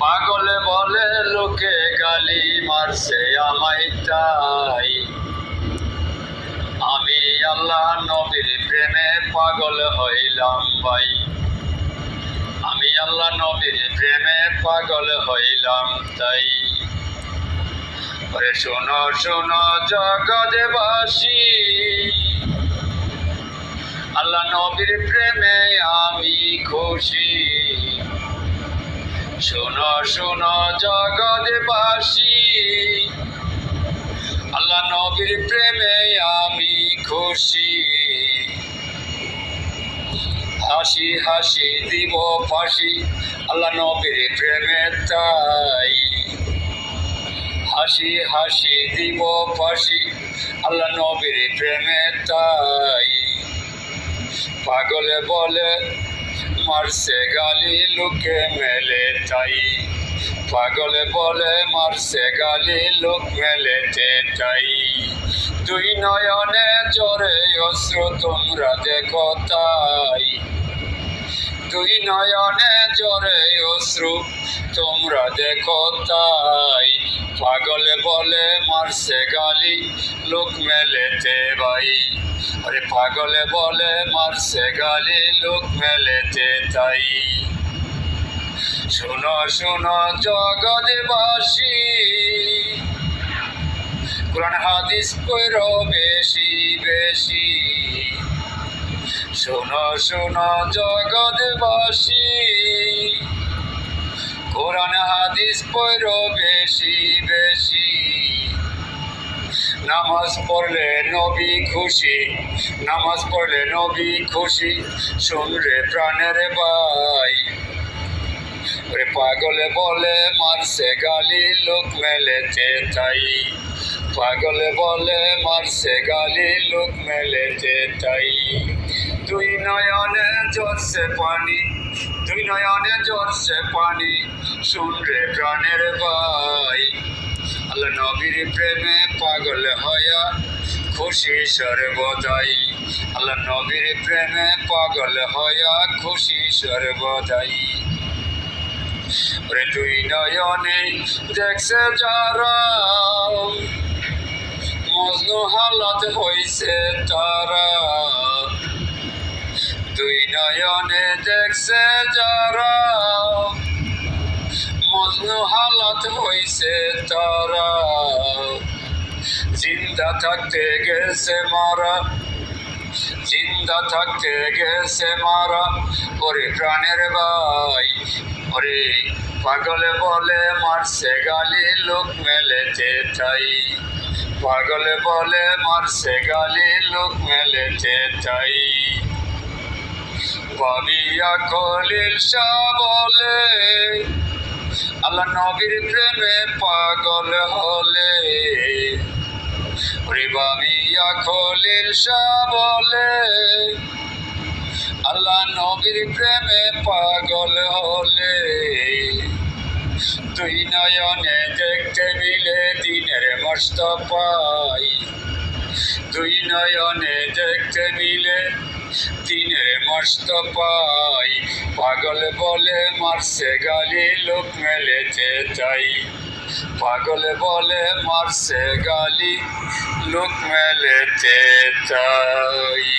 পাগলে বলে লোকে গালি মারছে আমায় তাই আমি আল্লাহ নবীর প্রেমে পাগল হইলাম ভাই। আমি আল্লাহ নবীর প্রেমে পাগল হইলাম তাই। শোনো শোনো জগৎবাসী, আল্লাহ নবীর প্রেমে আমি খুশি। শোনো শোনো জগৎবাসী, আল্লাহ নবীর প্রেমে আমি খুশি। হাসি হাসি দিব ফাঁসি আল্লাহ নবীর প্রেমে তাই। হাসি হাসি দিব ফাঁসি আল্লাহ নবীর প্রেমে তাই। পাগলে বলে মারছে গালি লোকে মেলে তাই। পাগলে বলে মারছে গালি লোক মেলেতে তাই। দুই নয়নে জোরে অশ্রু তোমরা দেখো তাই। দুই নয়নে জোরে অশ্রু তোমরা দেখো তাই। পাগলে বলে মারছে গালি লোক মেলেতে ভাই। আরে পাগলে বলে মারছে গালি লোক মেলেতে তাই। শোনো শোনো জগৎবাসী, কোরআন হাদিস পড়ো বেশি বেশি। শোনো শোনো জগৎবাসী, কোরআন হাদিস পড়ো বেশি বেশি। নামাজ পড়লে নবী খুশি, নামাজ পড়লে নবী খুশি। শুন রে প্রাণের ভাই, পাগলে বলে মারছে গালি লোক মেলেতে তাই। পাগলে বলে মারছে গালি লোক মেলেতে তাই। দুই নয়নে ঝরছে পানি, দুই নয়নে ঝরছে পানি। শুন রে প্রাণের ভাই, আল্লাহ নবীর প্রেমে পাগল হইয়া খুশি সর্বদাই। আল্লাহ নবীর প্রেমে পাগল হইয়া খুশি সর্বদাই। দুই নয়নে দেখছে যারা মজনু হালাত হইছে তারা। দুই নয়নে দেখছে যারা মজনু হালাত হইছে তারা। জিন্দা থাকতে গেছে মারা, জিন্দা থাকতে গেছে মারা। ওরে প্রাণের ভাই, ওরে পাগলে বলে মারছে গালি লোক মেলেতে তাই। পাগলে বলে মারছে গালি লোক মেলেতে তাই। ভাবিয়া খলিল শাহ বলে আল্লাহ নবীর প্রেমে পাগল হলে। ওরে ভাবিয়া খলিল শাহ বলে আল্লাহ নবীর প্রেমে পাগল হলে। দুই নয়নে দেখতে মিলে দিনের মস্ত পাই। দুই নয়নে দেখতে মিলে দিনের মস্ত পাই। পাগল বলে মারছে গালি লোক মেলেতে তাই। পাগল বলে মারছে গালি লোক মেলেতে তাই।